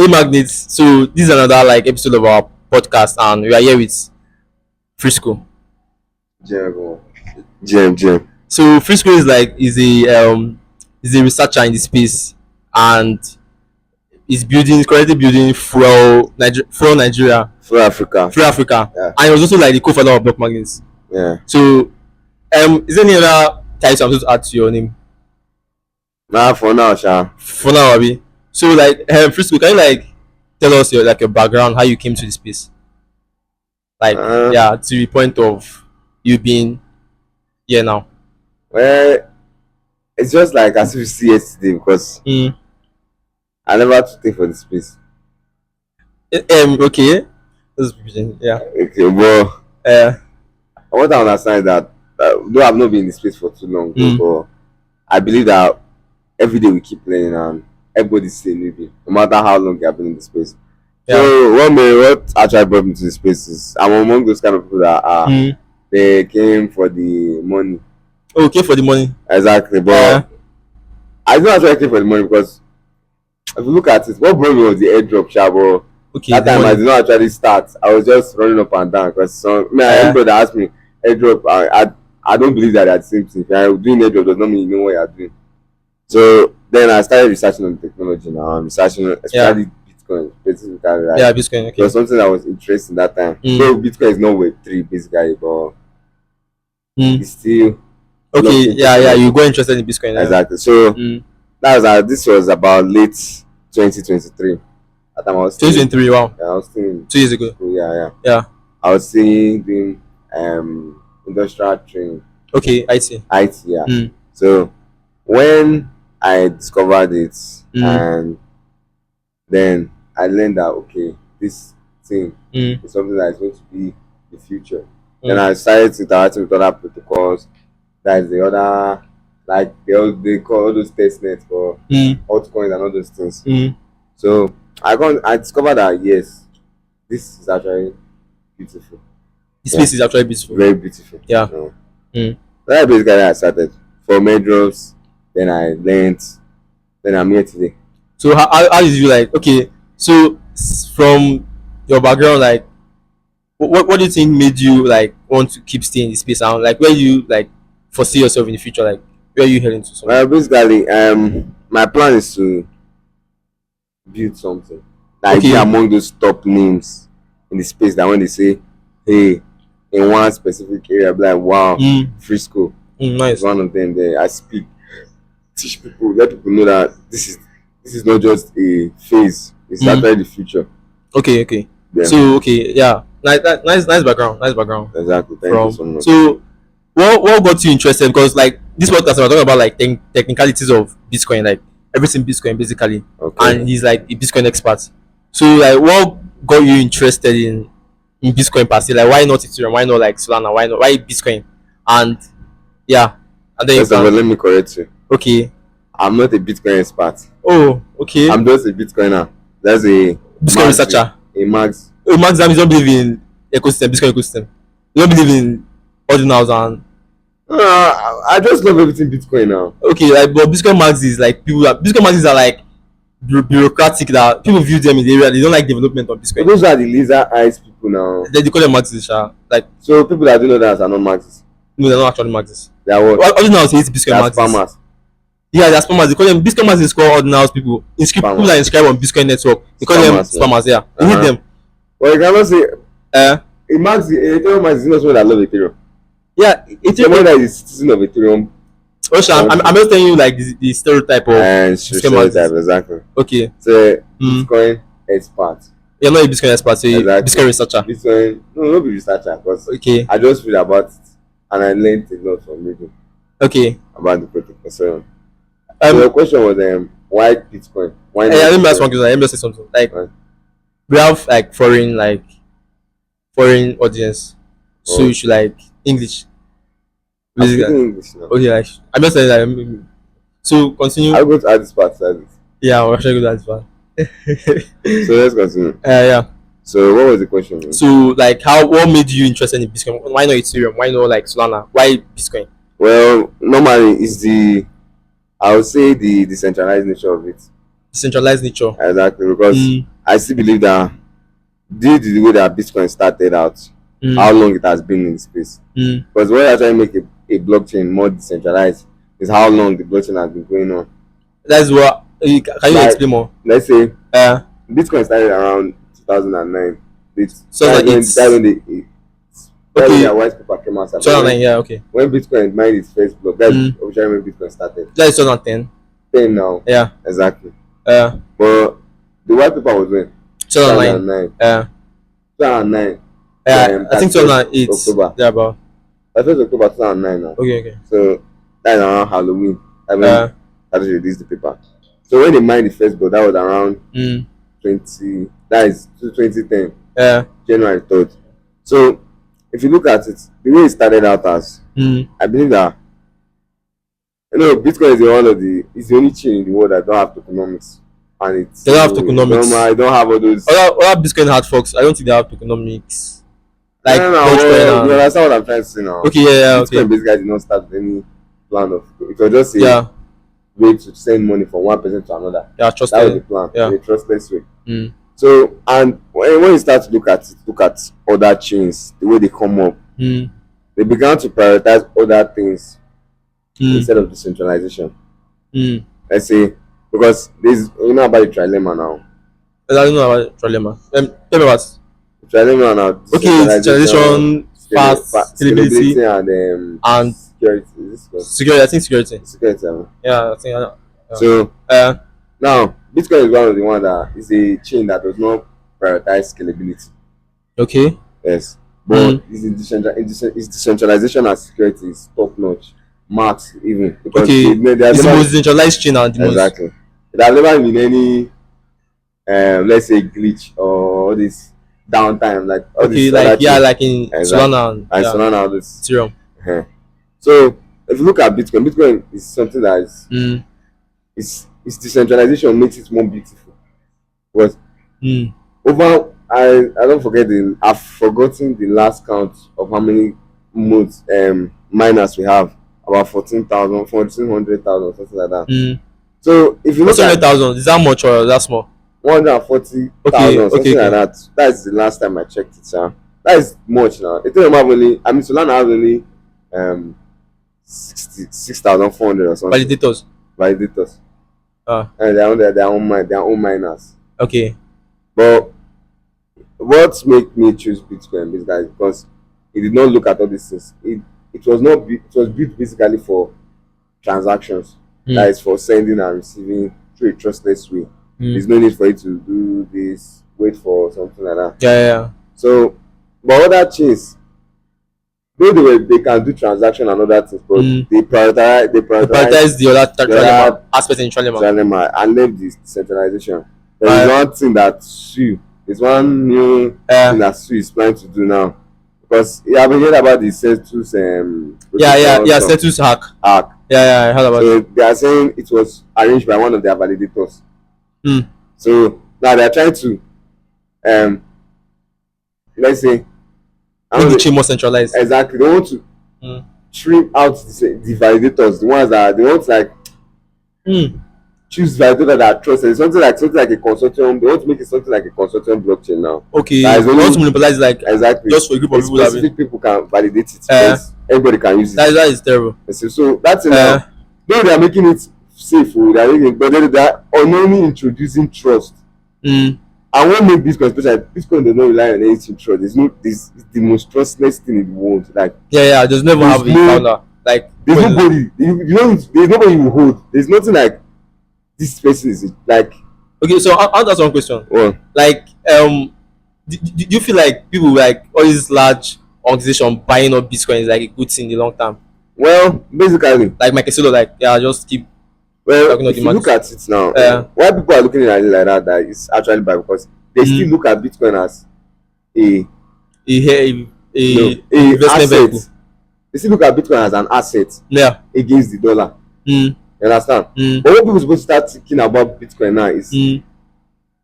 Hey Magnets, so this is another like episode of our podcast, and we are here with Frisco. GM, GM. So Frisco is a researcher in the space, and is currently building Fuel Nigeria, For Africa. Fuel Africa, Yeah. and he was also like the co-founder of BlockMagnates. Yeah. So is there any other title I'm supposed to add to your name Nah, for now, Sha. for now, Abi? So like Frisco, can you like tell us your background, how you came to the space, like Uh, yeah, to the point of you being here now. well, it's just like as if you see yesterday because Mm. I never to take for the space. Okay. Yeah. Okay, but Uh. what I understand is that though I've not been in the space for too long, but I believe that every day we keep learning and everybody's saying maybe no matter how long you have been in the space. Yeah. So what actually brought me to the space is I'm among those kind of people that they came for the money. Okay, for the money. Exactly, but I don't actually came for the money because if you look at it, what brought me was the airdrop, Shabo. Okay. That time I did not actually start. I was just running up and down because everybody asked me airdrop. I don't believe that they're the same thing. If you're doing airdrop does not mean you know what you're doing. So then I started researching on technology now. I'm researching especially Bitcoin, basically like Yeah, Bitcoin. it Okay. was something that was interesting that time. So Bitcoin is not Web3 basically, but it's still Okay. Yeah. You got interested in Bitcoin. Yeah. exactly. So this was about late 2023. At time I was still, 2023. Wow. I was still in 2 years ago. school, yeah. Yeah. I was still doing industrial training, Okay. I see. IT, yeah. So when I discovered it and then I learned that okay, this thing is something that is going to be the future. Then I started interacting with other protocols. That is the other like they call all those test nets for altcoins and all those things. So I discovered that yes, this is actually beautiful. The space is actually beautiful. Very beautiful. Yeah. That's basically how I started. For airdrops, then I learned, then I'm here today. So how did you like? Okay. So from your background, like, what do you think made you like want to keep staying in the space, and like where you like foresee yourself in the future, like where are you heading to? Well, basically, my plan is to build something. Like be among those top names in the space that when they say, hey, in one specific area, I'll be like, wow, Frisco. Nice. One of them there. I speak, teach people, let people know that this is not just a phase. It's actually the future. Okay. Yeah. So nice background. Nice background. Exactly. Thank you so much. So what got you interested? Because like this podcast we're talking about like technicalities of Bitcoin, like everything Bitcoin basically. Okay. And he's like a Bitcoin expert. So like what got you interested in Bitcoin per se? Like why not Ethereum? Why not like Solana? Why Bitcoin? And yeah. And then First of all, let me correct you. Okay. I'm not a Bitcoin expert. Oh, okay. I'm just a Bitcoiner. That's a Bitcoin researcher. A Max. Oh, Max, that means you don't believe in Bitcoin ecosystem. You don't believe in ordinals and. I just love everything Bitcoin now. Okay, like but Bitcoin Max is like Bitcoin Maxes are like bureaucratic, that people view them in the area. They don't like development of Bitcoin. Those are the laser eyes people now. They call them Maxes, like. So people that do know that are not Maxes. No, they're not actually Maxes. They are what? Ordinals hate Bitcoin Maxes. Spammers. Yeah, they're spammers. They call them Bitcoin Maxes. Is called ordinals people. People that inscribe on Bitcoin network. They call them spammers. Yeah, they hate them. Well, you cannot say. A Max, Ethereum Max is not someone that love Ethereum. Yeah, Ethereum that is citizen of Ethereum. I'm just telling you like the stereotype of stereotype, exactly. Okay. So Bitcoin expert. You're not a Bitcoin expert, so you're a Bitcoin researcher. Bitcoin, no, not be researcher, because I just read about it and I learned a lot from reading. Okay. About the protocol. So the question was why Bitcoin? Why not? Let me ask one question. Let me just say something. Like we have like foreign audience, so you should like English. English now. Okay, like I'm just saying that. So continue. I'll go to add this part. Yeah, we're actually good at this part. So let's continue. Yeah. So what was the question? So like what made you interested in Bitcoin? Why not Ethereum? Why not like Solana? Why Bitcoin? Well, normally it's I would say the decentralized nature of it. Decentralized nature. Exactly, because Mm. I still believe that due to the way that Bitcoin started out, how Mm. long it has been in space. Mm. Because when you're trying to make a blockchain more decentralized, is how long the blockchain has been going on. That's what. Can you Like, explain more? let's say Uh, Bitcoin started around 2009. so eight. That's when Okay, their white paper came out. But 2009. Yeah. Okay. when Bitcoin mined its first block, that's Mm. officially when Bitcoin started. That is 2010. 10 now. Yeah. Exactly. Uh, But the white paper was when? 2009. 2009. Yeah. 2009. I think 31st 2008. October. Yeah, about. 31st October 2009 now. Okay. Okay. So that's around Halloween. I mean, Uh. that is released the paper. So when they mined the first block, that was around Mm. that is 2010, Yeah. January 3rd. So if you look at it, the way it started out as, Mm. I believe that Bitcoin is the only chain in the world that don't have tokenomics, and it's They don't have I tokenomics. don't have all those. Other Bitcoin hard forks, I don't think they have tokenomics. Like No, no, no, Dogecoin well, you and. understand what I'm trying to say now. Okay. Yeah. Yeah. Bitcoin Okay. basically did not start with any plan of it was just a Yeah. way to send money from one person to another. Yeah. That was the Trusted. plan, Yeah. in a trustless way. Mm. So, and when you start to look at it, look at other chains, the way they come up, Mm. they began to prioritize other things Mm. instead of decentralization. Mm. Let's say, because there's about the trilemma now. I don't know about trilemma. Tell me what. Trilemma now, Okay, decentralization, centralization, fast, scalability, scalability, and and security. Is this called security. I think security. security? Yeah, I think. Yeah. So Uh, now, Bitcoin is one of the ones that is a chain that does not prioritize scalability. okay. Yes, but Mm. its decentralization and security is top notch, max even because Okay. they have It's the never most centralized chain and the most. exactly. There has never been any let's say glitch or all this downtime like all Okay, this other like yeah, chain. like in Exactly. Solana and And yeah, so now all this. Ethereum. So if you look at Bitcoin is something that Mm. is its decentralization makes it more beautiful. But Mm. over I don't forget I've forgotten the last count of how many modes miners we have. About 14,000, 1,400,000, something like that. Mm. So if you What's look at 100,000? Is that much or that small? 140,000, Okay. something Okay. like Okay. that. That's the last time I checked it, sir. That is much now. Ethereum have only, I mean, Solana has only 66,400 or something. Validators. Validators. Ah. And their own miners. Okay. But what made me choose Bitcoin is that because it did not look at all these things. It was not it was built basically for transactions. That Mm. is for sending and receiving through a trustless way. There's Mm. no need for you to do this, wait for something like that. Yeah. Yeah. So, but other chains, though they can do transaction and other things, but Mm. they They prioritize prioritize the other the other aspect in trilemma. dilemma and leave this decentralization. There is Uh, one thing that Sue, there's one new thing that Sue is planning to do now. Because you haven't heard about the Celsius yeah. Status hack. hack. Yeah. I heard about So it. they are saying it was arranged by one of their validators. Mm. So now they are trying to let's say I Make don't the know, chain more centralized. exactly they want to Mm. trim out the validators, the ones that they want to like Mm. choose validator that are trusted. It's something like a consortium. They want to make it something like a consortium blockchain now. Okay. That is You want to only monopolize like exactly just for a group of people that specific people can validate it. Everybody can use it. that is terrible. So that's it now. Though they are making it safe, they are making, but then they are unknowingly introducing trust. Mm. And what make Bitcoin special? Bitcoin does not rely on anything trust. This is the most trustless thing in the world. Like Yeah. There's never have a founder. Like there's nobody. There's nobody you hold. There's nothing like this person is like. Okay, so I'll ask one question. Well, Like do you feel like people like all these large organizations buying up Bitcoin is like a good thing in the long term? well, basically, Like Michael Solo, like yeah, just keep well, talking about if the you look market. at it now, why people are looking at it like that, that is actually bad because they still look at Bitcoin as a a investment asset. vehicle. They still look at Bitcoin as an asset Yeah. against the dollar. Mm. You understand? Mm. But what people supposed to start thinking about Bitcoin now is Mm.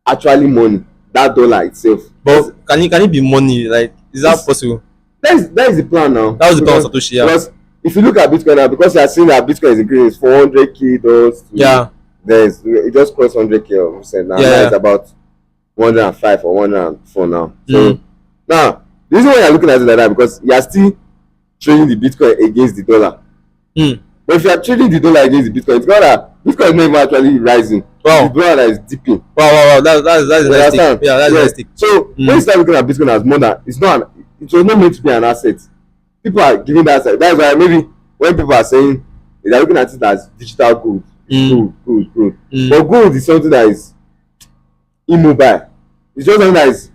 actually money, that dollar itself. But can it be money? Like is that possible? That is the plan now. That was the plan of Satoshi. Yeah. Because if you look at Bitcoin now, because you are seeing that Bitcoin is increasing $400K to Yeah. there's it just crossed 100K of recent now. Yeah, Now yeah. it's about 105 or 104 now. So Mm. now the reason why you're looking at it like that because you are still trading the Bitcoin against the dollar. Mm. But if you are trading the dollar against the Bitcoin, it's not that Bitcoin is not even actually rising. Wow. The dollar that is dipping. Wow. That's a You nice thing. understand? Yeah, that's a nice thing. So when you start looking at Bitcoin as more than it's not it was not meant to be an asset. People are giving that asset. That's why maybe when people are saying they're looking at it as digital gold, gold. But gold is something that is immobile. It's just something that is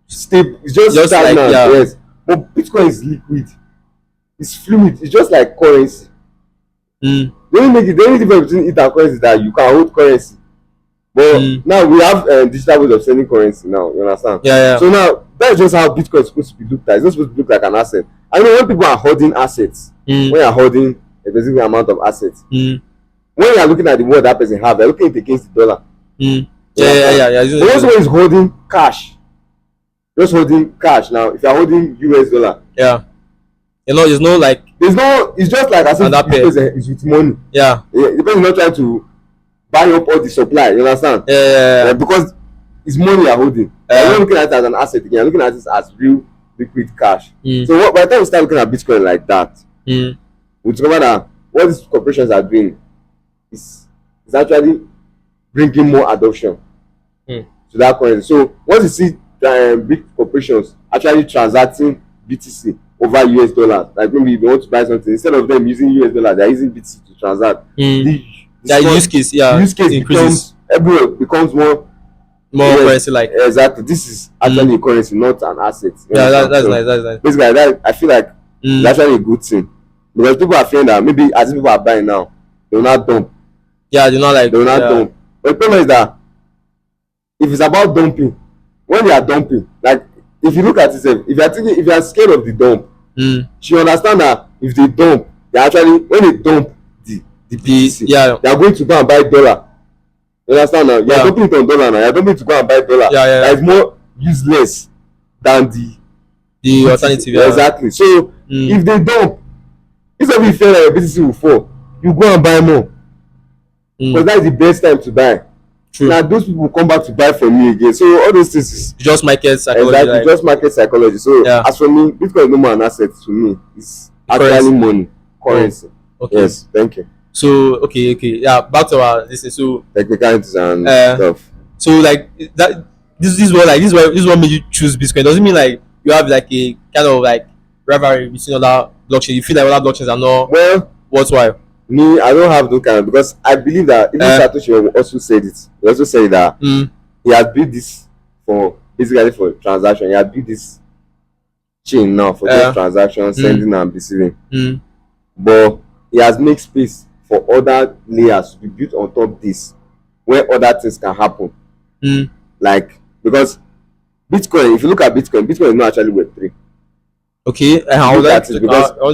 stable. It's just stagnant. Like, yeah. Yes. But Bitcoin is liquid. It's fluid. It's just like currency. The only difference between it and currency is that you can hold currency. But now we have digital ways of sending currency now. You understand? Yeah. So now that's just how Bitcoin is supposed to be looked at. It's not supposed to look like an asset. I know when people are holding assets, when you are holding a specific amount of assets, when you are looking at the world that person have, they're looking at it against the dollar. Yeah. But also when he's holding cash, just holding cash now. If you are holding US dollar, yeah. There's no like. It's just like as if the person is with money. Yeah. The person is not trying to buy up all the supply. You understand? Yeah. Because it's money you're holding. You're not looking at it as an asset again. You're looking at it as real liquid cash. So by the time we start looking at Bitcoin like that, we discover that what these corporations are doing is actually bringing more adoption to that currency. So once you see big corporations actually transacting BTC over US dollars, like maybe if they want to buy something, instead of them using US dollars, they're using BTC to transact. The use case becomes everywhere becomes more currency like. Exactly. This is actually a currency, not an asset. Yeah, that's nice. That's nice. Basically, I feel like it's actually a good thing because people are feeling that maybe as people are buying now, they will not dump. Yeah, they will not dump. But the problem is that if it's about dumping, when they are dumping, like if you look at it, if you are scared of the dump, you understand that if they dump, they actually when they dump the BTC, they are going to go and buy dollar. You understand now? You are dumping it on dollar now. You are dumping it to go and buy dollar. That is more useless than the alternative. Exactly. So if they dump, instead of you fear that your BTC will fall, you go and buy more. Because that is the best time to buy. True. Now those people come back to buy from me again. So all those things is just market psychology. Exactly, just market psychology. So as for me, Bitcoin is no more an asset to me. It's actually money, currency. Okay. Yes, thank you. So okay, yeah. Back to our listening. So technicalities and stuff. So like that. This is what made you choose Bitcoin. Doesn't mean like you have like a kind of like rivalry between other blockchains. You feel like other blockchains are not worthwhile. Me, I don't have those kind of, because I believe that even Satoshi also said it. He also said that he has built this for basically for transaction. He has built this chain now for those transactions, sending and receiving. But he has made space for other layers to be built on top of this, where other things can happen. Like because Bitcoin, if you look at Bitcoin is not actually Web3. Okay, I want to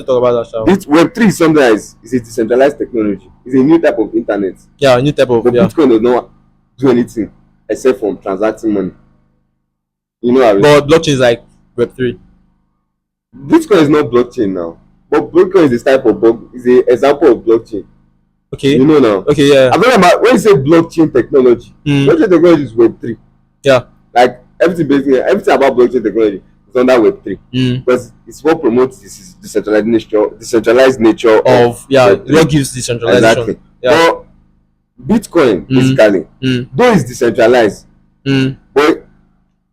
talk about that. Web3 is something that is a decentralized technology. It's a new type of internet. Yeah, a new type of. But Bitcoin does not do anything except from transacting money. You know what I mean? But blockchain is like Web3. Bitcoin is not blockchain now, but Bitcoin is this type of is an example of blockchain. Okay. You know now. Okay, yeah. I'm talking about when you say blockchain technology. Blockchain technology is Web3. Yeah. Like everything about blockchain technology. Under Web3 because it's what promotes this decentralized nature of what gives decentralization. Exactly. But Bitcoin basically, though it's decentralized, but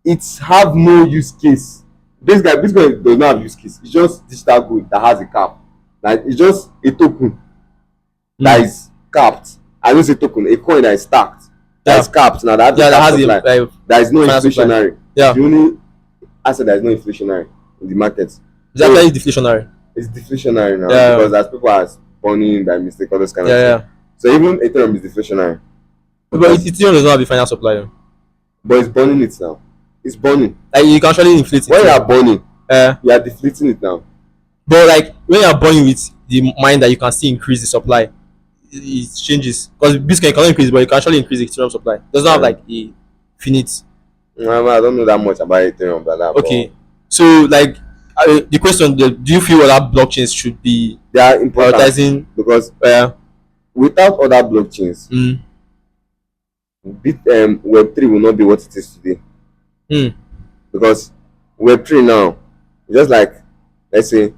it have no use case. Basically, Bitcoin does not have use case. It's just digital gold that has a cap. Like it's just a token that is capped. I don't say token, a coin that is stacked. That is capped. Now that has there is no inflationary. Yeah. The only asset that is not inflationary in the market. Is that actually deflationary? It's deflationary now because as people are spawning by mistake, all those kind of things. So even Ethereum is deflationary. But Ethereum does not have a final supply. But it's burning it now. It's burning. Like you can actually inflate it. When you are burning, you are deflating it now. But like when you are burning with the mind that you can still increase the supply, it changes. Because Bitcoin cannot increase, but you can actually increase the Ethereum supply. It doesn't have like a finite. I don't know that much about Ethereum, but okay. So like the question: do you feel other blockchains should be they are important prioritizing because without other blockchains, Web 3 will not be what it is today, Mm. because Web 3 now, just like, let's say,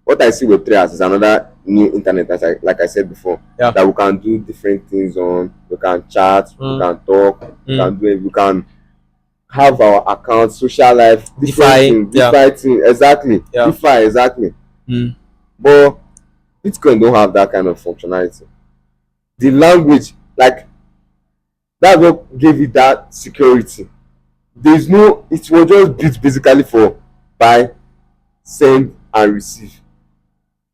what I see Web 3 as is another new internet, as like I said before, Yeah. that we can do different things on. We can chat, we can talk, we can do it, we can have our account, social life, different DeFi, things, yeah. DeFi thing, exactly, Yeah. DeFi, exactly. Mm. But Bitcoin don't have that kind of functionality. The language, like, that's what gave it that security. There's no, it was just built basically for buy, send and receive,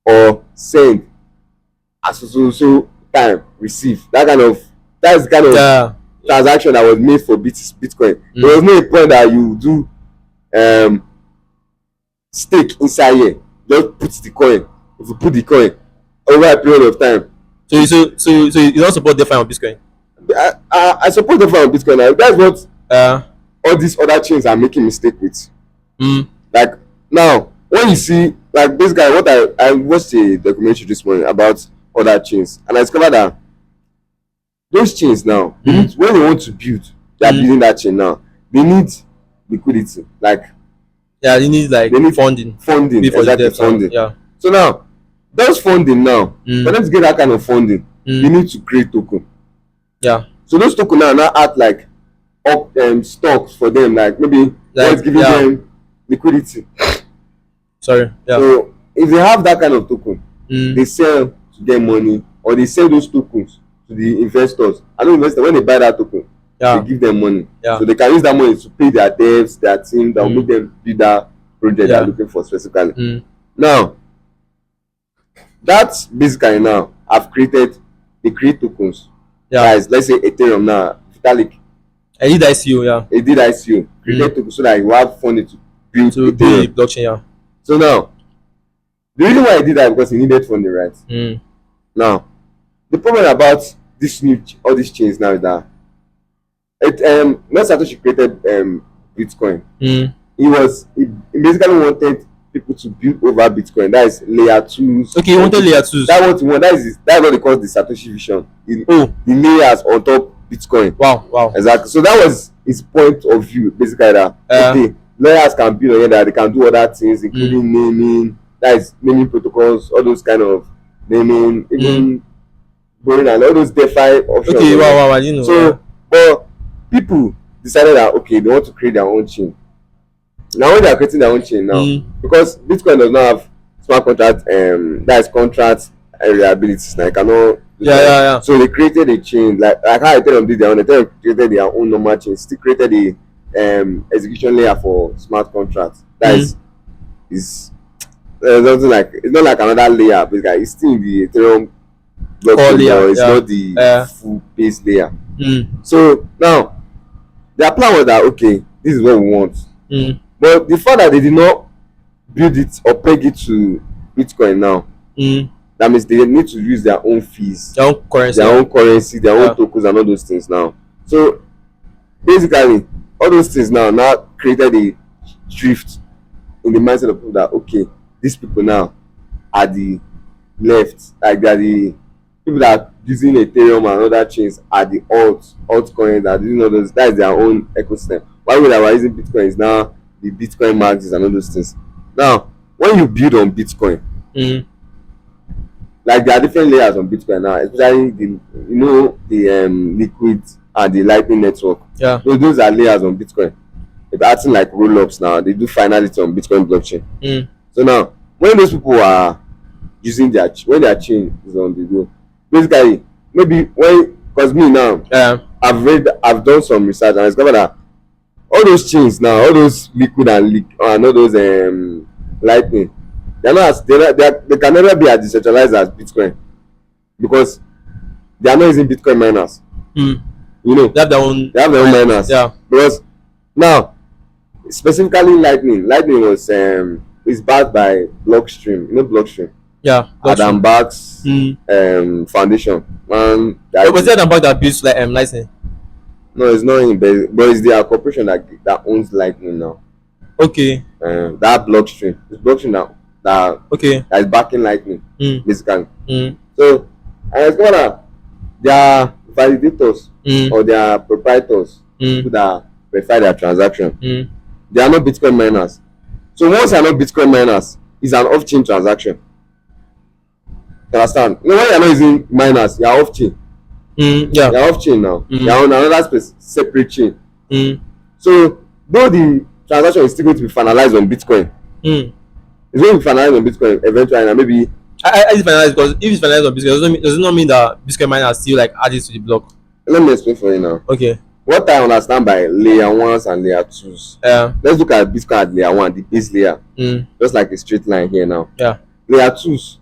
or send at so time, receive. That's the kind of Yeah. transaction that was made for Bitcoin. There was no point that you do um stake inside here. Just put the coin. If you put the coin over a period of time. So you don't support DeFi on Bitcoin? I support the on Bitcoin now. That's what Uh. all these other chains are making mistake with. Mm. Like, now, when you see, like, this guy, what I watched a documentary this morning about other chains, and I discovered that those chains now, they need, when they want to build, they are building that chain now, they need liquidity. Like, yeah, you need like they need funding. Funding, Before exactly, funding. Yeah. So now, those funding now, for them to get that kind of funding, they need to create token. Yeah. So those token now act like stocks for them, like maybe what's giving them liquidity. Sorry. Yeah. So if they have that kind of token, they sell to get money, or they sell those tokens to the investors. And the investors, when they buy that token, they give them money. Yeah. So they can use that money to pay their devs, their team, that will make them build that project they're looking for specifically. Now, that's basically now they create tokens. Yeah. Guys, let's say Ethereum now, Vitalik. I did ICO, yeah. He did ICO, created tokens so that you have funding to build the blockchain, yeah. So now, the reason why he did that is because he needed funding, right? Now, the problem about all these chains now is that when Satoshi created Bitcoin, he basically wanted people to build over Bitcoin. That is layer 2s. Okay, he wanted layer 2s. That's what he wanted. That's what they call the Satoshi vision. The layers on top Bitcoin. Wow. Exactly. So that was his point of view, basically, that okay, layers can build on here, that they can do other things, including naming, that is naming protocols, all those kind of naming, even borrowing and all those DeFi options. Okay, wow, you know. So, but people decided that okay, they want to create their own chain. Now when they are creating their own chain now, because Bitcoin does not have smart contract, that is contract reliabilities. Now you cannot. Yeah. So they created a chain like how Ethereum did their own. Ethereum created their own normal chain. Still created a execution layer for smart contracts. That is something like, it's not like another layer, but it's still in the Ethereum blockchain layer. It's not the full base layer. So now their plan was that okay, this is what we want. But the fact that they did not build it or peg it to Bitcoin now, that means they need to use their own fees, their own currency, their own tokens and all those things now. So basically all those things now created a drift in the mindset of people that okay, these people now are the left, like they are the people that are using Ethereum and other chains are the altcoins that are using all those. That is their own ecosystem. Why would I was using Bitcoin is now the Bitcoin maxis and all those things. Now when you build on Bitcoin, like there are different layers on Bitcoin now, especially the liquid and the lightning network. Those are layers on Bitcoin. They're acting like roll-ups now. They do finality on Bitcoin blockchain. So now when those people are using their chain is on the go, basically maybe because me now, I've done some research and I discovered that all those chains now, all those liquid and all those lightning, they can never be as decentralized as Bitcoin, because they are not using Bitcoin miners. They have their own miners. Because now specifically lightning was is backed by Blockstream. Blockstream. Adam Back's foundation. And was it Adam Back that built lightning? No, it's not in, but it's their corporation that owns lightning now. Okay. That Blockstream. It's Blockstream that is backing lightning, basically. So I discovered that their validators or their proprietors, people that verify their transaction, they are not Bitcoin miners. So once you are not Bitcoin miners, it's an off-chain transaction. You understand? You know, when you are not using miners, you are off-chain. Yeah. You are off-chain now. You are on another space, separate chain. So though the transaction is still going to be finalized on Bitcoin, it's going to be finalized on Bitcoin eventually, and maybe I is finalized, because if it's finalized on Bitcoin, does it not mean that Bitcoin miners still like added to the block? let me explain for you now. Okay. What I understand by layer 1s and layer 2s. Let's look at Bitcoin at layer 1, the base layer. Just like a straight line here now. Yeah. Layer 2s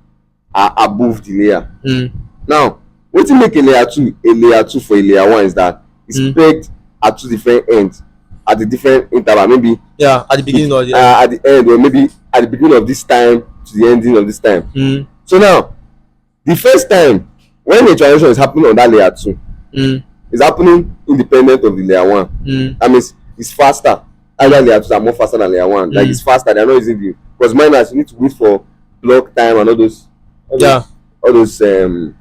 are above the layer. Now, what to make a layer 2 for a layer 1 is that it's pegged at two different ends, at the different interval. Maybe at the beginning or the end. At the end, or maybe at the beginning of this time to the ending of this time. So now, the first time when the transaction is happening on that layer 2, it's happening independent of the layer 1. That means it's faster. Either layer 2s are more faster than layer 1. Like it's faster. They're not using the, because miners, you need to wait for block time and all those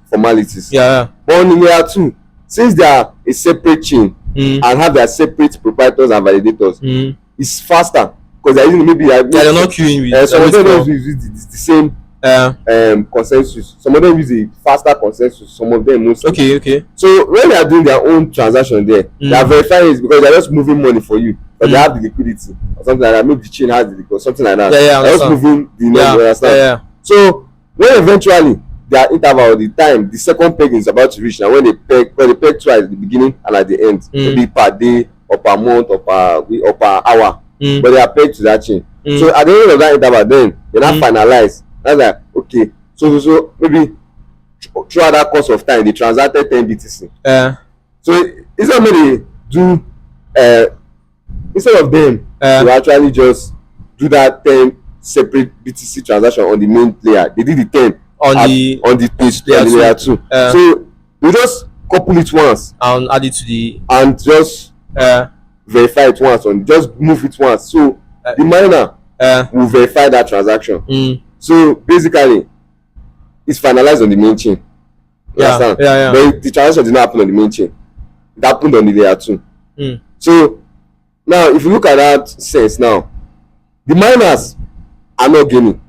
formalities. But on the layer 2, since they are a separate chain and have their separate proprietors and validators, it's faster, because they're using maybe they're not queuing with some of them don't use the same consensus. Some of them use a faster consensus. Some of them mostly. Okay. So when they are doing their own transaction there, they are verifying it because they are just moving money for you, but they have the liquidity or something like that. Maybe the chain has the liquidity or something like that. They're just moving the money. Understand? So when eventually their interval, the time, the second peg is about to reach, now when they peg twice at the beginning and at the end, maybe per day or per month or per week or per hour, but they are pegged to that chain. So at the end of that interval, then they now finalize. That's like, okay, so maybe throughout that course of time they transacted 10 BTC. So instead of maybe do instead of them to actually just do that 10 separate BTC transaction on the main layer, they did the 10 on the page layer 2. So they just couple it once and add it to the and just verify it once, and just move it once. So the miner will verify that transaction. So basically, it's finalized on the main chain. Understand? But the transaction did not happen on the main chain. It happened on the layer 2. So now, if you look at that sense now, the miners are not gaining,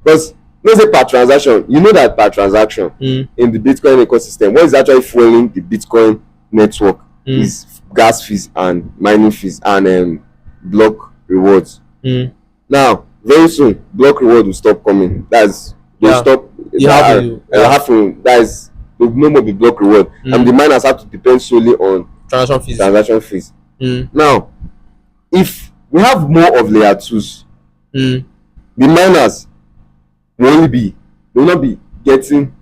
because let's say per transaction, you know that per transaction in the Bitcoin ecosystem, what is actually fueling the Bitcoin network is gas fees and mining fees and block rewards. Now, very soon, block reward will stop coming. That's they'll stop. That is, there will no more be block reward, and the miners have to depend solely on transaction fees. Now, if we have more of layer 2s, the miners will not be getting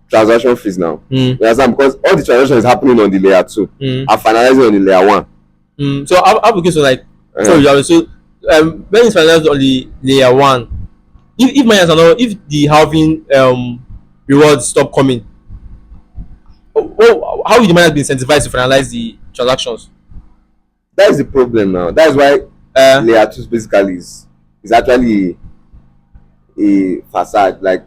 transaction fees now. You understand? Because all the transaction is happening on the layer 2 are finalizing on the layer 1. So application like when it's finalized on the layer 1, if miners are not, if the halving rewards stop coming, how will the miners be incentivized to finalize the transactions? That is the problem now. That is why layer 2 basically is actually a facade. Like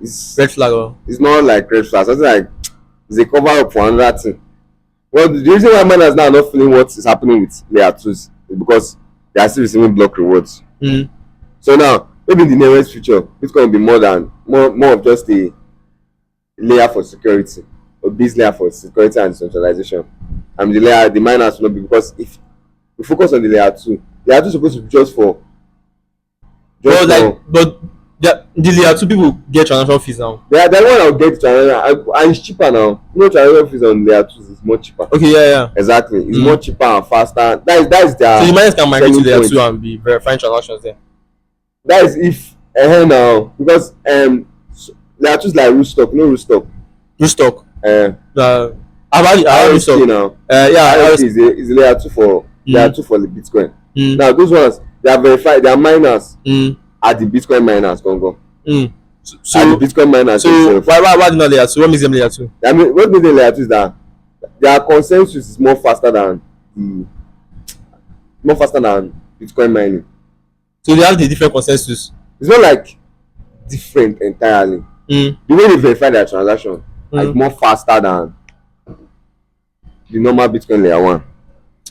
it's red flag. It's not like red flag. Something like it's a cover up for another thing. Well, the reason why miners now are not feeling what is happening with layer 2s is because they are still receiving block rewards. So now, maybe in the nearest future, Bitcoin will be more of just a layer for security, or base layer for security and decentralization. And the miners will not be, because if we focus on the layer 2, layer 2 is supposed to be just for. But the layer 2 people get transaction fees now. They are the one that will get transaction, and it's cheaper now. Transaction fees on layer 2 is more cheaper. Okay, exactly. It's more cheaper and faster. That is their. So the miners can migrate to layer 2 and be verifying transactions there. That is if now, because layer 2 is like Rootstock. No Rootstock. Rootstock. I've had Rootstock now. Is layer 2 for the Bitcoin. Now those ones, they are verified. They are miners. Are the Bitcoin miners Congo? So are the Bitcoin miners. So why do not layer 2? What makes them layer 2? I mean, what makes them layer 2 is that their consensus is more faster than Bitcoin mining. So they have the different consensus. It's not like different entirely. The way they verify their transaction and it's more faster than the normal Bitcoin layer 1.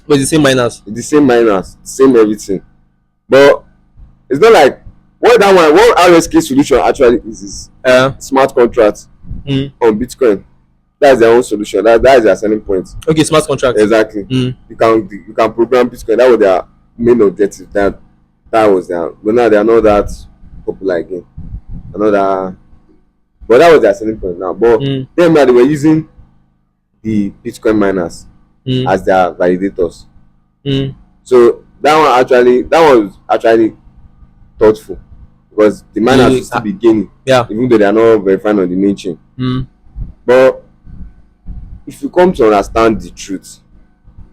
But it's the same miners. It's the same miners, same everything. But it's not like what RSK solution actually is smart contracts on Bitcoin. That's their own solution. That is their selling point. Okay, smart contract. Exactly. You can program Bitcoin. That was their main objective. That was their. But now they are not that popular again. But that was their selling point now. But then they were using the Bitcoin miners as their validators. So that was actually thoughtful, because the miners will still be gaining, even though they are not verified on the main chain. But if you come to understand the truth,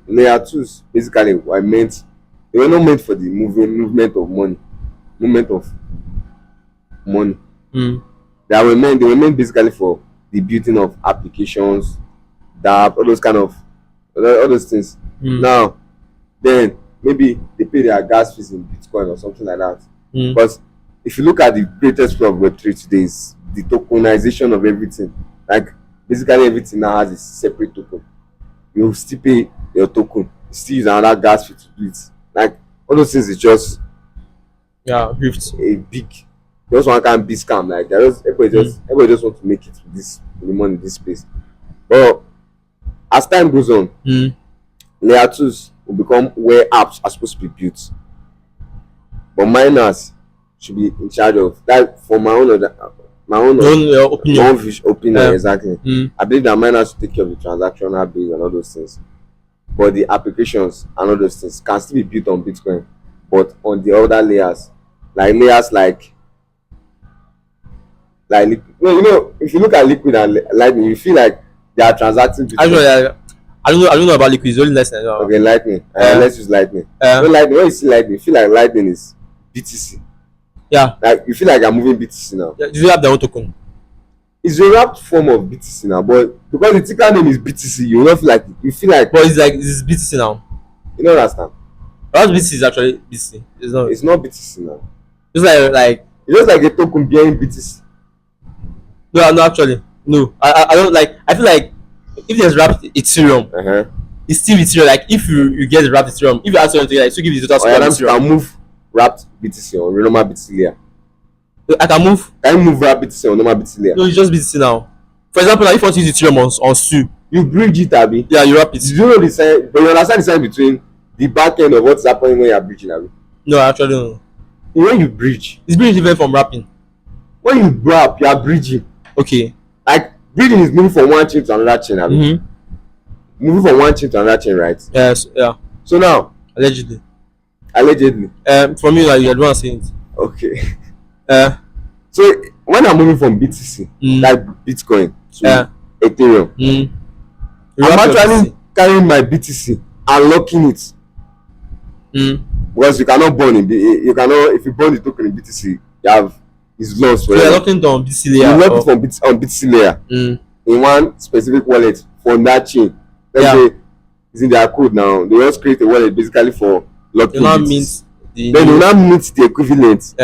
layer 2s basically they were not meant for the movement of money. They were meant basically for the building of applications, that all those things. Now then maybe they pay their gas fees in Bitcoin or something like that. Because if you look at the greatest flow of Web3 today, is the tokenization of everything. Like basically everything now has a separate token. You still pay your token, you still use another gas fee to do it. Like all those things is just grift. A big, just one kind of big scam. Like everybody just want to make it with the money in this space. But as time goes on, layer 2s will become where apps are supposed to be built. But miners should be in charge of that. For my own opinion, exactly. I believe that miners should take care of the transactional base and all those things. But the applications and all those things can still be built on Bitcoin, but on the other layers, like if you look at Liquid and Lightning, you feel like they are transacting Bitcoin. I don't know about Liquid. It's only less than okay, Lightning. Let's use Lightning. Lightning. When you see Lightning, you feel like Lightning is BTC. Yeah. Like you feel like you're moving BTC now. Yeah, do you have their own token? It's a wrapped form of BTC now, but because the ticker name is BTC, you don't feel like But it's like this is BTC now. You don't understand. What BTC is actually BTC. It's not BTC now. It's like it's just like a token behind BTC. No, actually. No. I don't like. I feel like if there's wrapped Ethereum, it's still Ethereum. Like if you get wrapped Ethereum, if you ask someone to like to give you the total Ethereum, can move wrapped BTC on normal BTC layer. I can move. Can you move wrapped BTC on normal BTC layer? No, it's just BTC now. For example, like if you want to use Ethereum on Su, you bridge it, Abi. Yeah, you wrap it. You know the sign, but you understand the sign between the back end of what's happening when you are bridging, Abi? No, I actually don't know. When you bridge, it's bridging different from wrapping. When you wrap, you are bridging. Okay. Like bridging is moving from one chain to another chain, Abi. Moving from one chain to another chain, right? Yes. Yeah. So now, allegedly. For me, like you don't say it. Okay. So when I'm moving from BTC, like Bitcoin to Ethereum, I'm actually carrying my BTC and locking it. Because you cannot burn it. If you burn the token in BTC, it's lost forever. So you're locking it on BTC layer. You lock it on BTC layer in one specific wallet from that chain. Let's say it's in their code now. They just create a wallet basically for locking BTC. Then you now meet the equivalent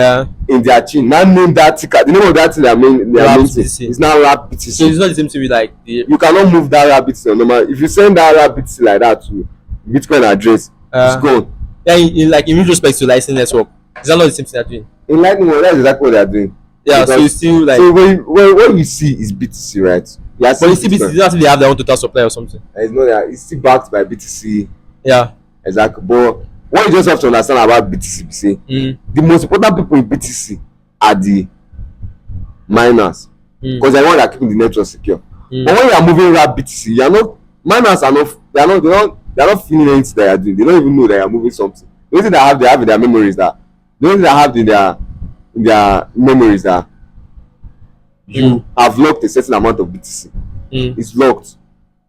in their chain. Now name that ticker. The name of that thing their main is now wrap BTC. So it's not the same thing with like you cannot move that wrap BTC on normal. If you send that wrap BTC like that to Bitcoin address, it's gone. Yeah, in retrospect to Lightning Network, is that not the same thing they're doing? In Lightning, that's exactly what they're doing. Yeah, because, so you still like. So what you see is BTC, right? But you see BTC, not they have their own total supply or something. It's not that. It's still backed by BTC. Yeah. Exactly, but what you just have to understand about BTC, the most important people in BTC are the miners, because they're the ones that are keeping the network secure. But when you are moving around BTC, miners are not. They are not feeling anything they are doing. They don't even know they are moving something. The only thing they have in their memories that you have locked a certain amount of BTC. It's locked,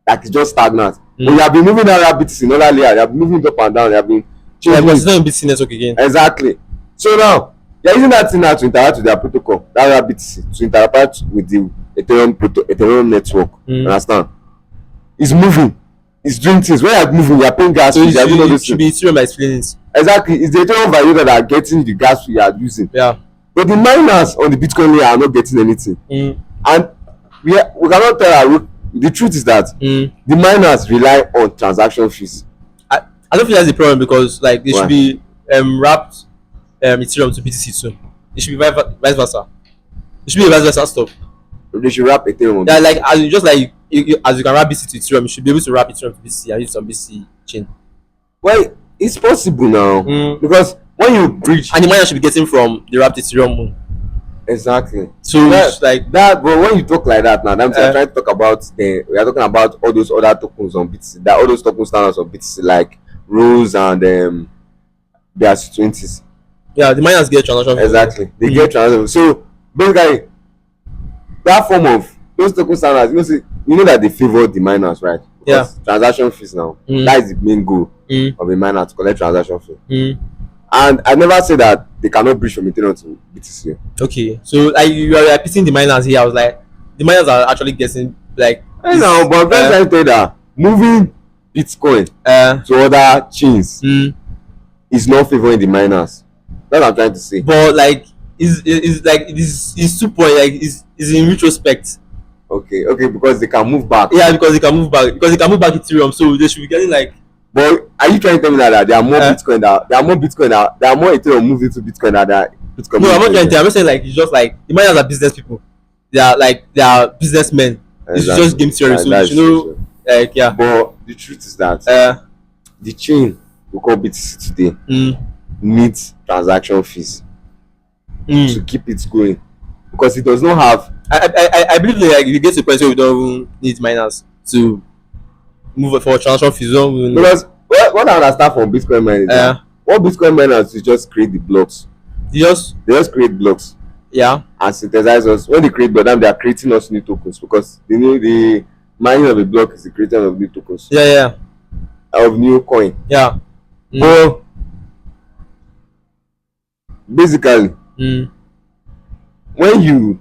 like it's just stagnant. But you have been moving around BTC in other layer. You have been moving up and down. You have been changing. But it's not in BTC network again. Exactly. So now you're using that thing now to interact with their protocol, that BTC, to interact with the Ethereum network. Understand? It's moving. It's doing things. When you're moving, you're paying gas fees. It should be Ethereum by explaining it. Exactly. It's the Ethereum validator that are getting the gas fee you are using. Yeah. But the miners on the Bitcoin layer are not getting anything. And we cannot tell her. The truth is that the miners rely on transaction fees. I don't think that's the problem because like they Why? should be wrapped Ethereum to BTC too. It should be vice versa. It should be a vice versa stuff. They should wrap Ethereum on Yeah, BTC. like as you just like as you can wrap BTC to Ethereum, you should be able to wrap Ethereum to BTC and use it on BTC chain. Well, it's possible now because when you bridge And the money I should be getting from the wrapped Ethereum moon. exactly. So that, it's like that, but when you talk like that now, I'm trying to talk about we are talking about all those other tokens on BTC, that all those token standards on BTC like Rose and BRC20s. yeah, the miners get transaction fees. Exactly, they get transaction. So basically, that form of those token standards, you know that they favor the miners, right? Because transaction fees now, that is the main goal of a miner, to collect transaction fee. And I never say that they cannot bridge from Ethereum to BTC. Okay, so like you are pitting the miners here. I was like, the miners are actually getting like. I know, but I'm trying to tell you that moving Bitcoin to other chains is not favoring the miners. That's what I'm trying to say. But like, is like it's 2 point like is in retrospect. Okay, because they can move back. Yeah, because they can move back Ethereum, so they should be getting like. But are you trying to tell me that there are more Bitcoin there are more Ethereum moved into Bitcoin than there are Bitcoin? No, I'm not trying to. I'm not saying like it's just like the miners are business people. They are businessmen. It's just game theory, so you know, like yeah. But the truth is that the chain we call BTC today needs transaction fees to keep it going, because it does not have. I believe like if you get to a point where we don't even need miners to move for transaction fees, Because what I understand from Bitcoin mining is that what Bitcoin miners is just create the blocks. They just create blocks. Yeah. And synthesize us. When they create blocks, they are creating us new tokens, because they know the mining of a block is the creation of new tokens. Yeah. Of new coin. Yeah. But basically, when you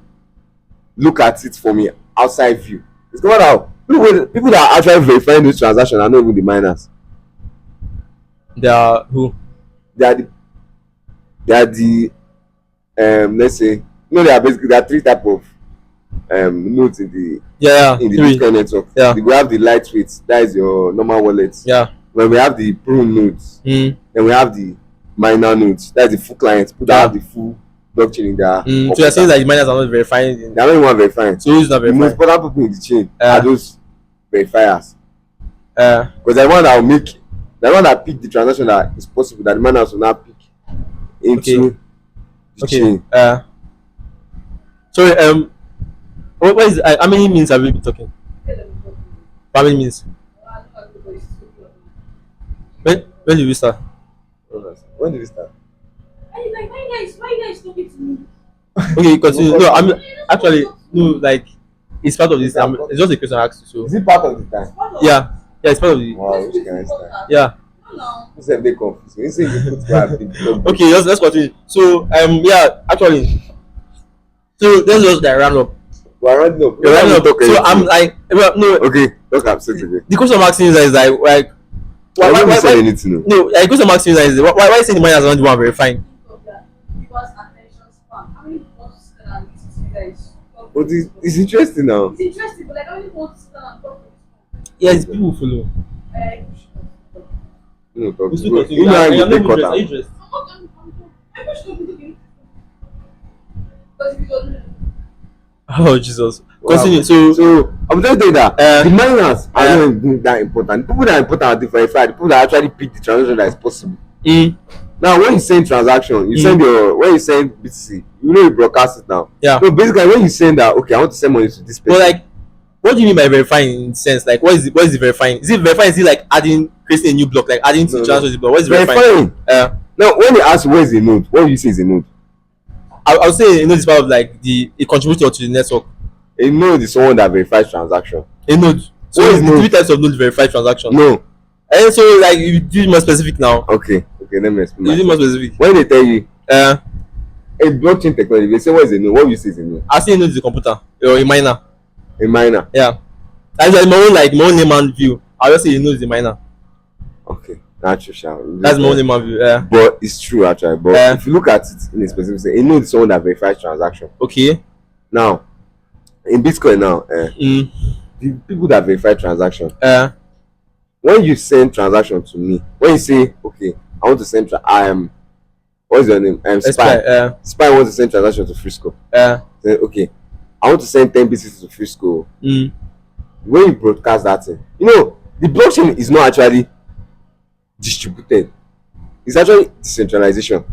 look at it from an outside view, it's not how people that are actually verifying those transactions are not even the miners. They are who? They are the let's say, there are 3 type of nodes in the Bitcoin network. Yeah. We have the lightweight, that is your normal wallet. Yeah. When we have the pro nodes, then we have the minor nodes, that's the full clients, people that have the full blockchain in their so you're saying that the miners are not verifying they are not even verifying. So who's not the verifying? most important people in the chain are those verifiers, because the one that will make the one that pick the transaction that is possible, that the miners will not pick into the chain. Sorry, what is how many minutes have we been talking? How many minutes? When did we start? When did we start? Why you guys talking to me? Okay, continue. No, I'm actually like it's part of this. It's just a question I asked you. So is it part of the time? Yeah, it's part of the. Wow, which kind of style? Yeah. You said they confused. You say you put big. Okay, let's continue. So yeah, actually, so let's just like round up. We're rounding up. You're rounding up. So I'm like, well, no. Okay, look up. The question I'm asking is like why say anything? No, the question I'm asking is why say the miners are not the one verifying? Because attention span. How many posts and you guys? But it's interesting now. It's interesting, but like how many posts and talk? Yeah, it's people follow. No, talk. We still continue. You know I'm how not you cut interested. Are you out. interested? Oh Jesus! Continue. So I'm just saying that the miners are not even that important. The people that are important are the verified. The people that actually pick the transaction that is possible. Now, when you send transaction, you send when you send BTC, you broadcast it now. Yeah. So basically, when you send that, okay, I want to send money to this person. But like, what do you mean by verifying in sense? Like, what is the verifying? Is it verifying? Is it like creating a new block, like adding to transfer the block? What is verifying? Now, when they ask where is the node, what do you say is a node? I would say a node is part of like a contributor to the network. A node is someone that verifies transaction. A node. So what is the 3 types of nodes verify transaction. No. And so like you do it more specific now. Okay, let me explain. You do more specific. When they tell you a blockchain technology, they say what is a node? What do you say is a node? I say a node is a computer or a miner. A miner. Yeah. That's like my own layman view. I just say a node is a miner. Okay. That's true. That's my own layman view. Yeah. But it's true actually. But if you look at it in a specific way, a node is someone that verifies transaction. Okay. Now, in Bitcoin now, the people that verify transaction, when you send transaction to me, when you say, okay, I want to send, what's your name? Spy. Spy wants to send transaction to Frisco. Say, okay, I want to send 10 BTC to Frisco. When you broadcast that thing, you know, the blockchain is not actually distributed. It's actually decentralization.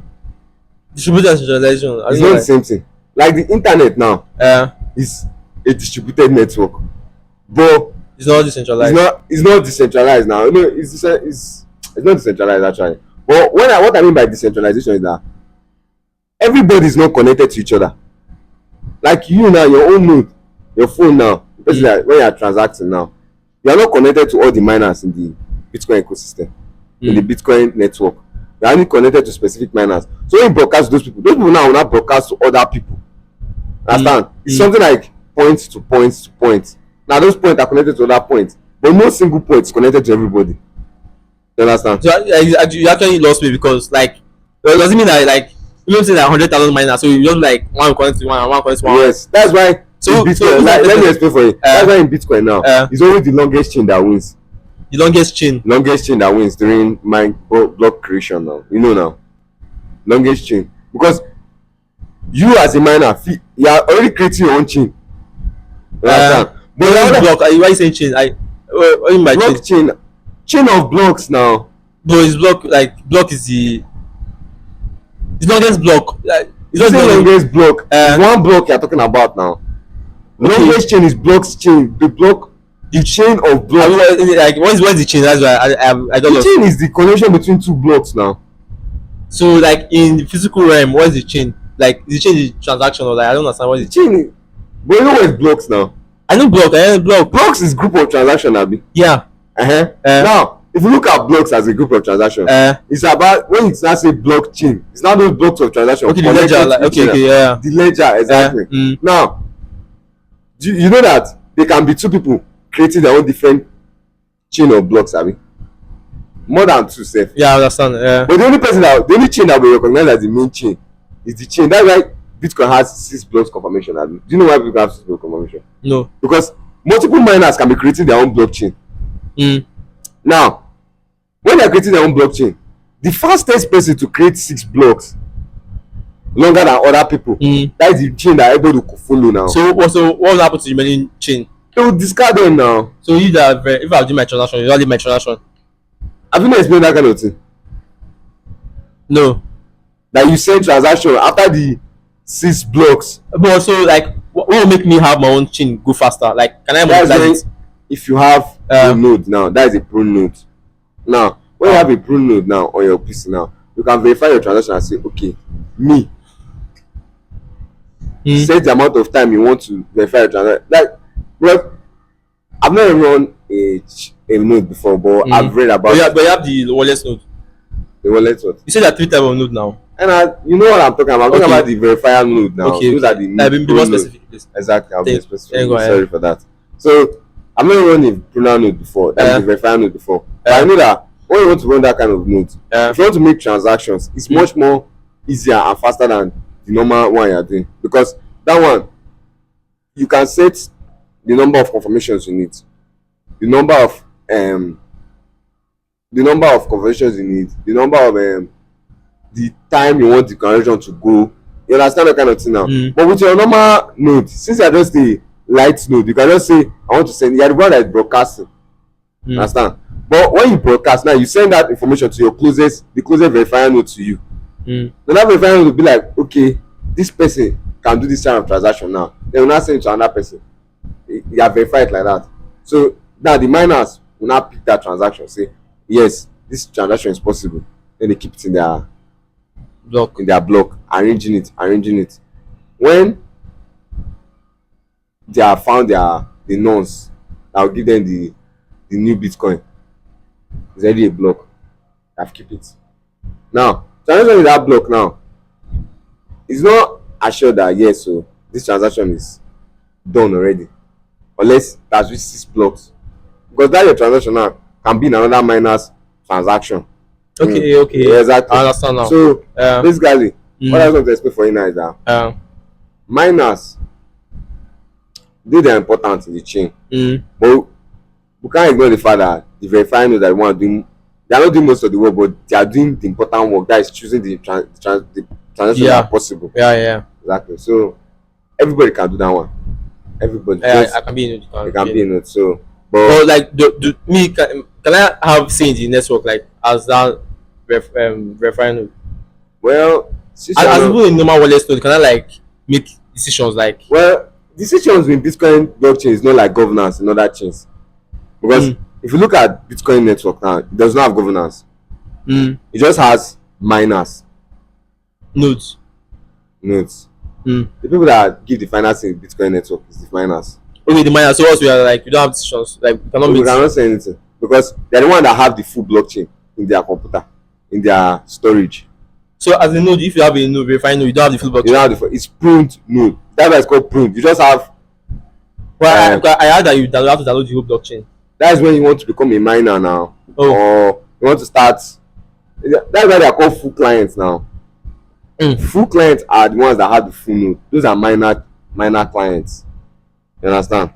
Distributed centralization. It's not the same thing. Like the internet now is a distributed network, but it's not decentralized. It's not decentralized now. No, it's not decentralized actually. But what I mean by decentralization is that everybody is not connected to each other. Like you now, your own node, your phone now, especially when you are transacting now, you are not connected to all the miners in the Bitcoin ecosystem, in the Bitcoin network. You are only connected to specific miners. So when you broadcast to those people now will not broadcast to other people. Understand? It's something like point to point to point. Now those points are connected to other points, but no single point is connected to everybody. You understand? So you actually lost me because like does it mean that like you don't say that 100,000 miners, so you just like one connect to one and one connect to one? Yes, that's why. So Bitcoin, let me explain for you. That's why in Bitcoin now, it's always the longest chain that wins. The longest chain that wins during block creation now. You know now, longest chain, because you as a miner, you are already creating your own chain. You understand? But block, why you saying chain? What do you mean by blockchain? Chain of blocks now. But it's block is the longest block. It's not the longest block. It's one block you're talking about now. Longest chain is blocks chain. The chain of blocks. Like what is the chain? That's why I don't know. The chain is the connection between two blocks now. So like in the physical realm, what is the chain? Like the chain is transaction or like I don't understand what is the chain. But you know what is blocks now? I know block. Blocks is group of transaction, Abi. Yeah. Now, if you look at blocks as a group of transaction, it's about when it's not say blockchain. It's not those blocks of transaction. Okay, the ledger. The ledger, exactly. Now, you know that there can be two people creating their own different chain of blocks, Abi. More than two, safe. Yeah, I understand. But the only chain that we recognize as the main chain is the chain. That's why Bitcoin has 6 blocks confirmation. Abi. Do you know why Bitcoin has 6 blocks confirmation? No. Because multiple miners can be creating their own blockchain. Now, when they are creating their own blockchain, the fastest person to create 6 blocks longer than other people, that is the chain that everybody will follow now. So what will happen to the remaining chain? They will discard them now. So you that if I do my transaction, you don't leave my transaction. Have you not explained that kind of thing? No. That you send transaction after the 6 blocks. But also like what will make me have my own chain go faster? Like can I monetize it? If you have a node now, that is a prune node. Now, when you have a prune node now on your PC now, you can verify your transaction and say, okay, me. Set the amount of time you want to verify your transaction. Like, well, I've never run a node before, but I've read about it. But you have the wallet node. The wallet node. You said there are 3 types of node now. And you know what I'm talking about. I'm talking about the verifier node now. Okay, those are the be more specific, please. Exactly, I'll be specific. Sorry for that. So I've never run a pruner node before. That's the verifier node before. But I know that when you want to run that kind of node, if you want to make transactions, it's much more easier and faster than the normal one you're doing. Because that one, you can set the number of confirmations you need, the number of confirmations you need, the number of the time you want the conversion to go. You understand that kind of thing now? But with your normal node, since you're just a light node, you can just say I want to send. You're the one that is broadcasting. Understand? But when you broadcast now, you send that information to the closest verifier node to you. Then that verifier node will be like, okay, this person can do this kind of transaction now. They will not send it to another person. You are verified like that. So now the miners will not pick that transaction, say yes, this transaction is possible. Then they keep it in their block, arranging it. When they have found the nonce that will give them the new Bitcoin, it's already a block. They have keep it. Now, transaction with that block now, it's not assured that yes, so this transaction is done already, unless that's with 6 blocks, because that your transaction now can be in another miner's transaction. Okay. Yeah, exactly. I understand now. So basically, what I want to explain for you now is that miners though they are important in the chain, Mm. but we can't ignore the fact that the verifying knows that the one doing, they are not doing most of the work, but they are doing the important work. That is choosing the transaction Yeah. that are possible. Yeah. Exactly. So everybody can do that one. Everybody just I can be in it. they can be in it. So, But like, can I have say in the network like as that referring? well, As people in normal wallet node, can I like make decisions like? well, decisions in Bitcoin blockchain is not like governance in other chains, because if you look at Bitcoin network now, it does not have governance. It just has miners, Nodes. nodes. The people that give the financing in Bitcoin network is the miners. Okay, the miners. So also we are like we don't have decisions. Like we cannot We make. cannot say anything because they're the one that have the full blockchain in their computer, in their storage. So as a node, if you have a node, verifying node, you don't have the full blockchain. You don't have the it's pruned node. That's why it's called pruned. You just have. Well, I heard that you have to download the whole blockchain. That's when you want to become a miner now, or you want to start. That's why they are called full clients now. Full clients are the ones that have the full node. Those are minor clients. You understand?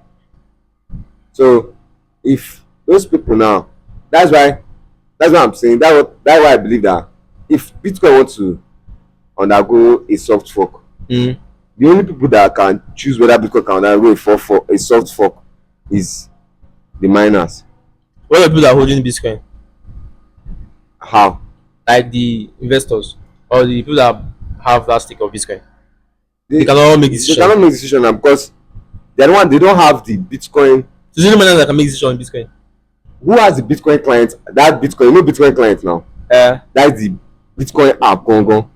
So if those people now, that's why I'm saying that's why I believe that if Bitcoin wants to undergo a soft fork, the only people that can choose whether Bitcoin can undergo a soft fork is the miners. What are the people that are holding Bitcoin? How? Like the investors or the people that have that stake of Bitcoin. They cannot make decisions. They cannot make decisions now because they're the one, they don't have the Bitcoin. So the only miners that can make decisions on Bitcoin. Who has the Bitcoin client? That Bitcoin, you know Bitcoin client now. That's the Bitcoin app Congo.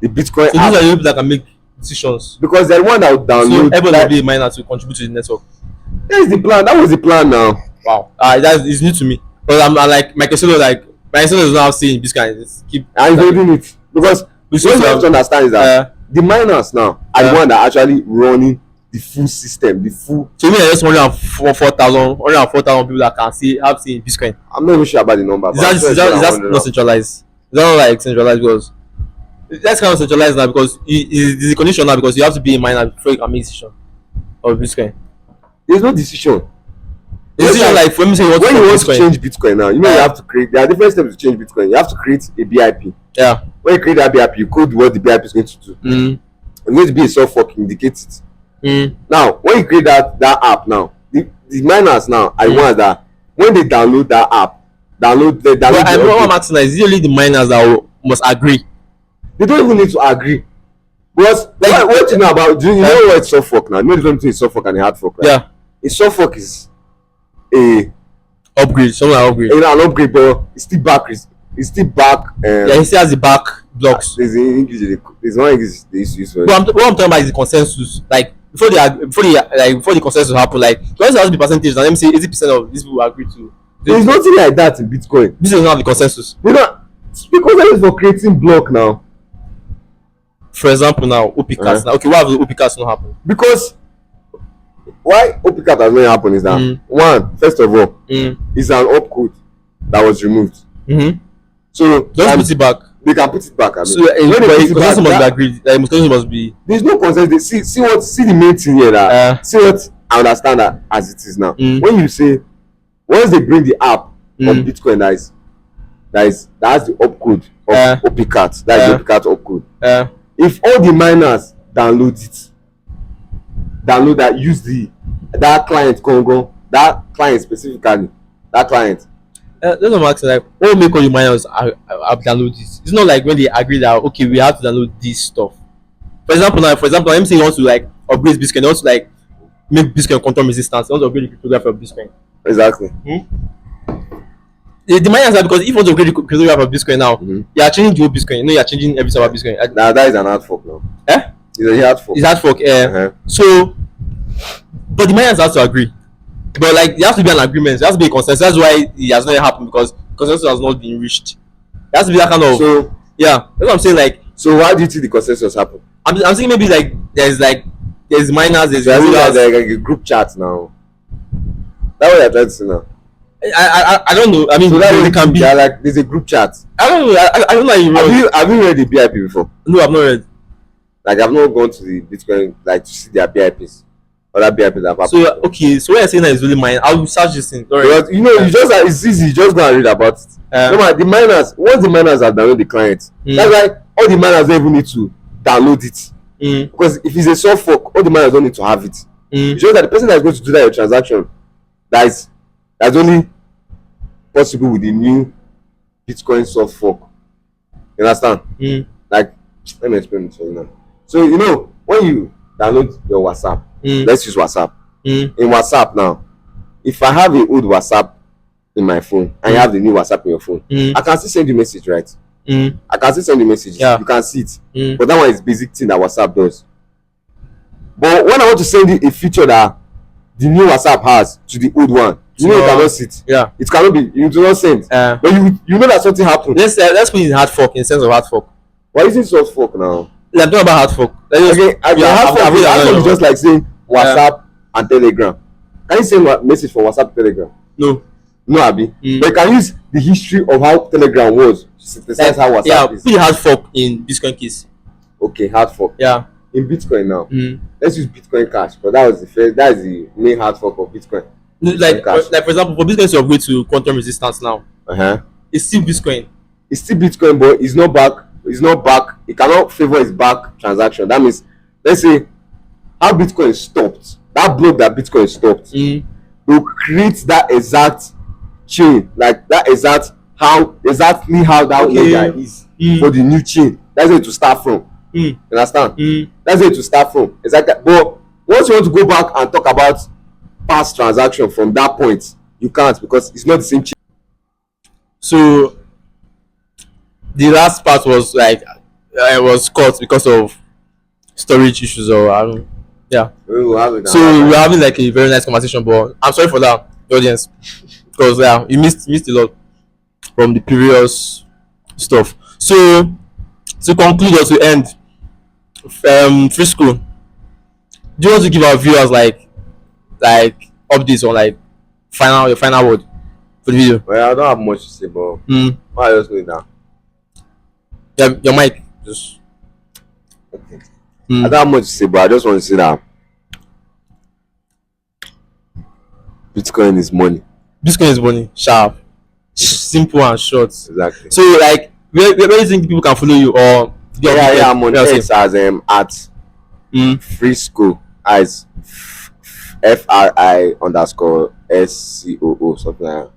The Bitcoin so app. These are the people that can make decisions. Because they're the one that will download. So everybody will be a miner to contribute to the network. That is the plan. That was the plan now. Wow. That is new to me. Because I'm like Microsoft like Microsoft does not have say in Bitcoin. It's keep and holding it. Because what you have to understand is that the miners now are the one that are actually running the full system, the full. So you mean there's 104,000 people that can have say in Bitcoin? I'm not even sure about the number. Is that not centralized? Is that not like centralized? Because that's kind of centralized now because it is a condition now because you have to be a miner before you can make decision of Bitcoin. There's no decision. Decision like when you want to change Bitcoin now, you have to create. There are different steps to change Bitcoin. You have to create a BIP. Yeah. When you create that BIP, you code what the BIP is going to do. It's going to be a soft fork, indicate it. Now, when you create that app now, the miners now are the ones that when they download that app, download. What I'm asking is usually the miners that must agree. They don't even need to agree. Because what you know about, you know what soft fork now? You know the difference between soft fork and a hard fork, right? Yeah. A soft fork is a upgrade, something like upgrade. An upgrade, but it's still back. Yeah, he still has the back blocks. There's in English. There's one English they used to use for it. What I'm talking about is the consensus. Like before the consensus happen, like there has to be percentage. Now let me say 80% of these people agree to. There's nothing like that in Bitcoin. This does not have the consensus. You know, because that is for creating block now. For example, now OPCAS. Now, okay, why have the OPCAS not happen? Because why OPCAT has not happened is that one, first of all, it's an opcode that was removed. So just put it back. They can put it back. I mean, so consensus must be agreed. Consensus must be. There's no consensus. See the main thing here. That see what I understand that as it is now. When you say once they bring the app of Bitcoin that has the opcode of OPCAT, that is the OPCAT opcode. If all the miners download that, use that client Congo, that client specifically, that client. That's what I'm asking. Like, what will make all the miners download this? It's not like when they agree that okay, we have to download this stuff. For example, let me say you want to like upgrade Bitcoin, you want to like make Bitcoin quantum resistance, you want to upgrade the cryptography of Bitcoin. Exactly. The miners are because if you want to upgrade the cryptography of Bitcoin now, you are changing the whole Bitcoin. You know, you are changing everything about Bitcoin. Now that is an hard fork now. It's a hard fork. It's hard fork. So, but the miners have to agree. But like, there has to be an agreement. There has to be a consensus. That's why it has not happened because consensus has not been reached. There has to be that kind of. So yeah, that's what I'm saying. Like, so why do you think the consensus happened? I'm saying maybe like there's miners, there's like a group chat now. That's what I'm trying to say now. I don't know. I mean, so that it can be like there's a group chat. I don't know. I don't know. Have you read the BIP before? No, I've not read. Like I've not gone to the Bitcoin like to see their BIPs. other people that So okay, so what you're saying is really mine. I'll search this thing. Alright. because you know you just it's easy, you just go and read about it. No, the miners, once the miners have downloaded the client, that's why all the miners don't even need to download it. Because if it's a soft fork, all the miners don't need to have it. It's just that the person that's going to do that your transaction, that's only possible with the new Bitcoin soft fork. You understand? Like, let me explain it to you now. So you know when you download your WhatsApp, let's use WhatsApp. In WhatsApp now, if I have a old WhatsApp in my phone and you have the new WhatsApp in your phone, I can still send you message, right? I can still send you messages. You can see it. But that one is basic thing that WhatsApp does. But when I want to send you a feature that the new WhatsApp has to the old one, you know you cannot see it. It cannot be. You do not send. But you know that something happened. Let's put it in hard fork, in the sense of hard fork. Why is it soft fork now? I'm talking about hard fork. Okay, hard fork is just like saying WhatsApp and Telegram. Can you send a message for WhatsApp, Telegram? No, Abi. But you can use the history of how Telegram was to synthesize how WhatsApp is. Put hard fork in Bitcoin case. Okay, hard fork. In Bitcoin now, let's use Bitcoin Cash, but that was the first. That is the main hard fork of Bitcoin. Like for example, for Bitcoin to upgrade to quantum resistance now, it's still Bitcoin. It's still Bitcoin, but it's not back. It's not back. It cannot favor its back transaction. That means, let's say, how Bitcoin stopped. That block that Bitcoin stopped will create that exact chain, like that exactly how that ledger is for the new chain. That's where to start from. You understand? That's where to start from. Exactly. But once you want to go back and talk about past transaction from that point, you can't, because it's not the same chain. So the last part was like it was cut because of storage issues, or I don't know. So we're having like a very nice conversation, but I'm sorry for that, the audience, because you missed a lot from the previous stuff. So to conclude or to end, Frisco, do you want to give our viewers like updates on like your final word for the video? Well, I don't have much to say, but I just know now. Your mic just okay. I don't have much to say, but I just want to say that Bitcoin is money. Bitcoin is money. Sharp, simple and short. Exactly. So like, where do you think people can follow you, or I'm on X as at Frisco as FRI_SCOO something like that.